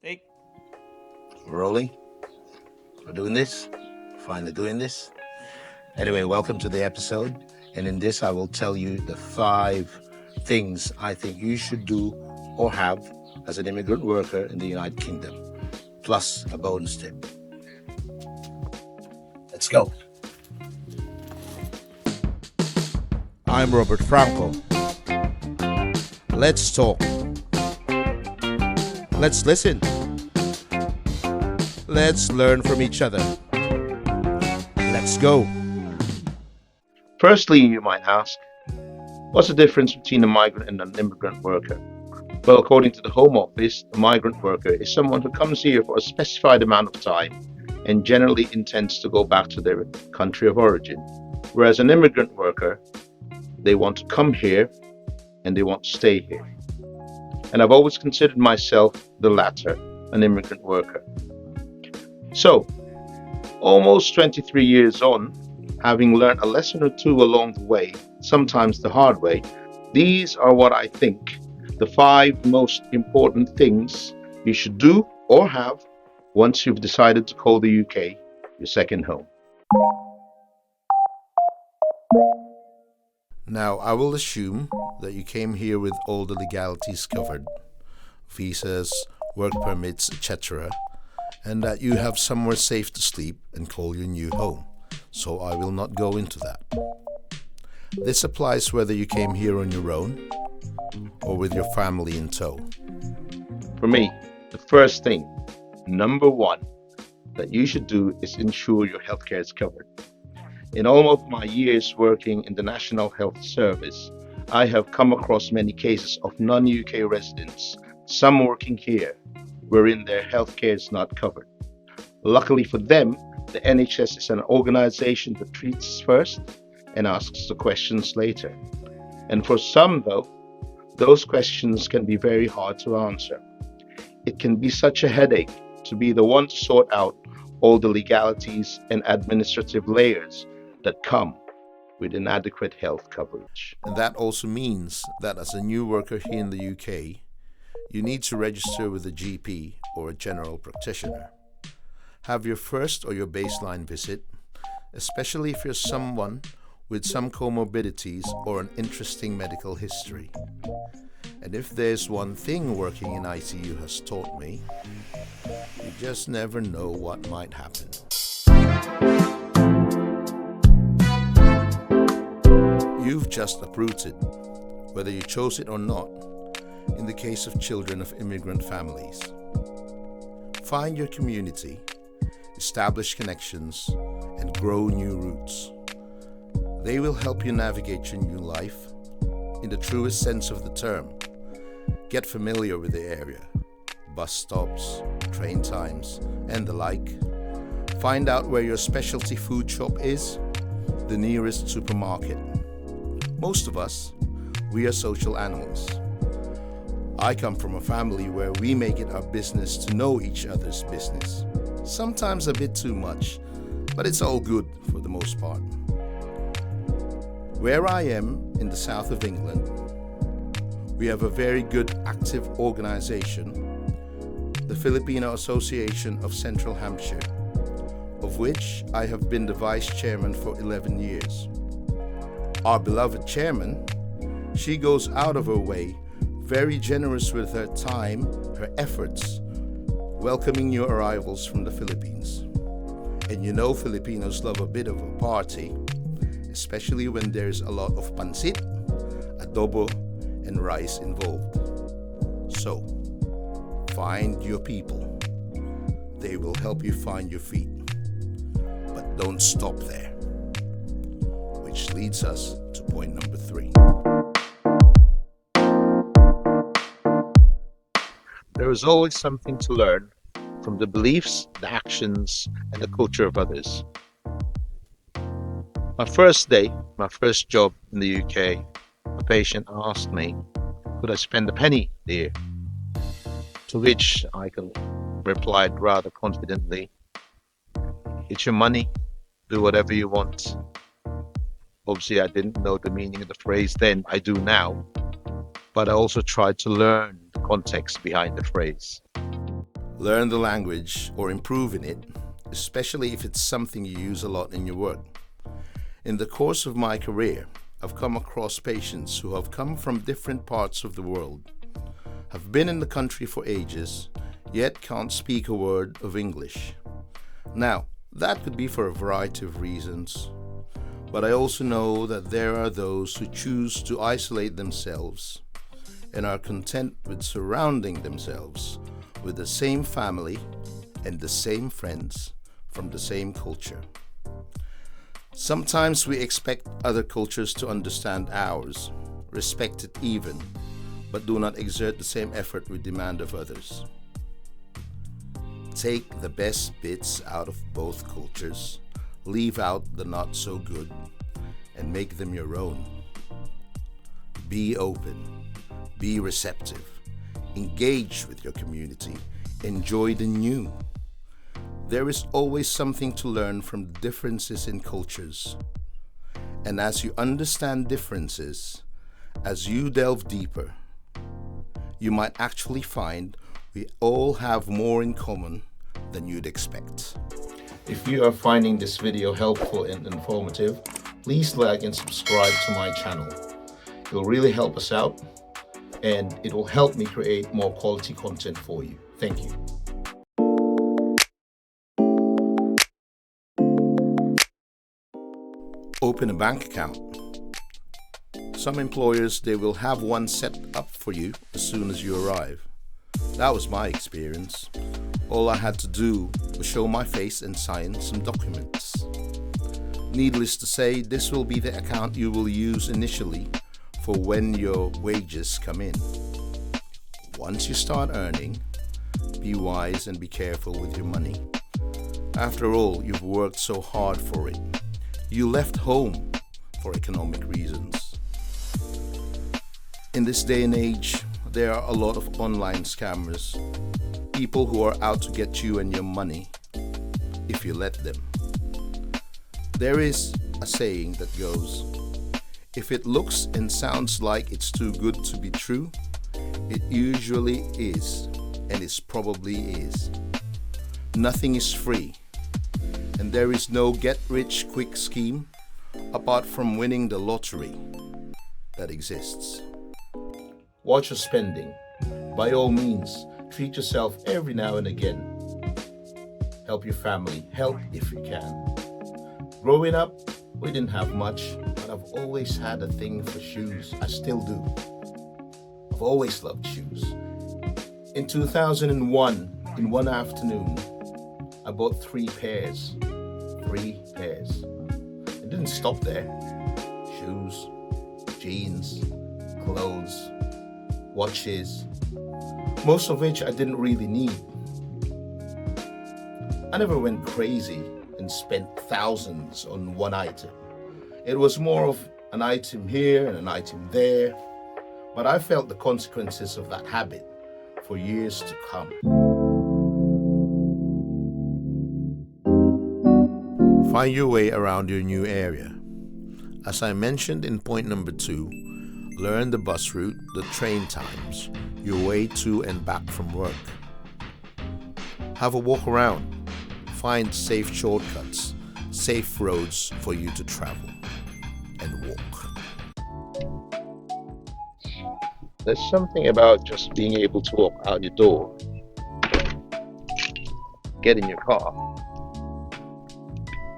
Take. Rolling. We're doing this. Finally doing this. Anyway, welcome to the episode. And in this, I will tell you the 5 things I think you should do or have as an immigrant worker in the United Kingdom, plus a bonus tip. Let's go. I'm Robert Franco. Let's talk. Let's listen. Let's learn from each other. Let's go. Firstly, you might ask, what's the difference between a migrant and an immigrant worker? Well, according to the Home Office, a migrant worker is someone who comes here for a specified amount of time and generally intends to go back to their country of origin. Whereas an immigrant worker, they want to come here and they want to stay here. And I've always considered myself the latter, an immigrant worker. So, almost 23 years on, having learned a lesson or two along the way, sometimes the hard way, these are what I think the 5 most important things you should do or have once you've decided to call the UK your second home. Now, I will assume that you came here with all the legalities covered, visas, work permits, etc., and that you have somewhere safe to sleep and call your new home, so I will not go into that. This applies whether you came here on your own or with your family in tow. For me, the first thing, number 1, that you should do is ensure your healthcare is covered. In all of my years working in the National Health Service, I have come across many cases of non-UK residents, some working here, wherein their healthcare is not covered. Luckily for them, the NHS is an organisation that treats first and asks the questions later. And for some, though, those questions can be very hard to answer. It can be such a headache to be the one to sort out all the legalities and administrative layers that come with inadequate health coverage. And that also means that as a new worker here in the UK, you need to register with a GP or a general practitioner. Have your first or your baseline visit, especially if you're someone with some comorbidities or an interesting medical history. And if there's one thing working in ITU has taught me, you just never know what might happen. You've just uprooted, whether you chose it or not, in the case of children of immigrant families. Find your community, establish connections, and grow new roots. They will help you navigate your new life in the truest sense of the term. Get familiar with the area, bus stops, train times, and the like. Find out where your specialty food shop is, the nearest supermarket. Most of us, we are social animals. I come from a family where we make it our business to know each other's business. Sometimes a bit too much, but it's all good for the most part. Where I am, in the south of England, we have a very good active organization, the Filipino Association of Central Hampshire, of which I have been the vice chairman for 11 years. Our beloved chairman, she goes out of her way, very generous with her time, her efforts, welcoming new arrivals from the Philippines. And you know Filipinos love a bit of a party, especially when there's a lot of pancit, adobo, and rice involved. So, find your people. They will help you find your feet. But don't stop there. Which leads us to point number 3. There is always something to learn from the beliefs, the actions, and the culture of others. My first day, my first job in the UK, a patient asked me, could I spend a penny there? To which I replied rather confidently, it's your money, do whatever you want. Obviously, I didn't know the meaning of the phrase then, I do now, but I also tried to learn the context behind the phrase. Learn the language or improve in it, especially if it's something you use a lot in your work. In the course of my career, I've come across patients who have come from different parts of the world, have been in the country for ages, yet can't speak a word of English. Now, that could be for a variety of reasons, but I also know that there are those who choose to isolate themselves and are content with surrounding themselves with the same family and the same friends from the same culture. Sometimes we expect other cultures to understand ours, respect it even, but do not exert the same effort we demand of others. Take the best bits out of both cultures, leave out the not so good, and make them your own. Be open, be receptive, engage with your community, enjoy the new. There is always something to learn from the differences in cultures. And as you understand differences, as you delve deeper, you might actually find we all have more in common than you'd expect. If you are finding this video helpful and informative, please like and subscribe to my channel. It will really help us out, and it will help me create more quality content for you. Thank you. Open a bank account. Some employers, they will have one set up for you as soon as you arrive. That was my experience. All I had to do was show my face and sign some documents. Needless to say, this will be the account you will use initially for when your wages come in. Once you start earning, be wise and be careful with your money. After all, you've worked so hard for it. You left home for economic reasons. In this day and age, there are a lot of online scammers, people who are out to get you and your money if you let them. There is a saying that goes, if it looks and sounds like it's too good to be true, it usually is, and it probably is. Nothing is free, and there is no get-rich-quick scheme apart from winning the lottery that exists. Watch your spending. By all means, treat yourself every now and again. Help your family, help if you can. Growing up, we didn't have much, but I've always had a thing for shoes. I still do. I've always loved shoes. In 2001, in one afternoon, I bought 3 pairs. 3 pairs. It didn't stop there. Shoes, jeans, clothes, watches, most of which I didn't really need. I never went crazy and spent thousands on one item. It was more of an item here and an item there, but I felt the consequences of that habit for years to come. Find your way around your new area. As I mentioned in point number 2, learn the bus route, the train times, your way to and back from work. Have a walk around. Find safe shortcuts, safe roads for you to travel and walk. There's something about just being able to walk out your door, get in your car,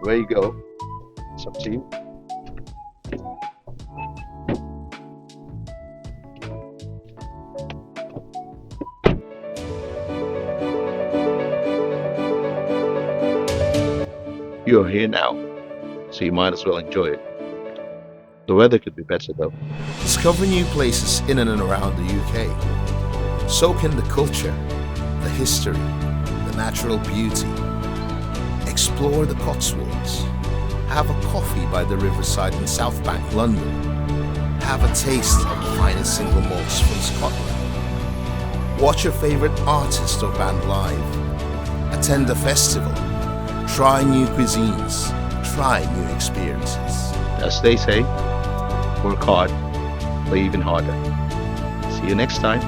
where you go, it's up to you. You're here now, so you might as well enjoy it. The weather could be better though. Discover new places in and around the UK. Soak in the culture, the history, the natural beauty. Explore the Cotswolds. Have a coffee by the riverside in South Bank, London. Have a taste of the finest single malts from Scotland. Watch your favourite artist or band live. Attend a festival. Try new cuisines. Try new experiences. As they say, work hard, play even harder. See you next time.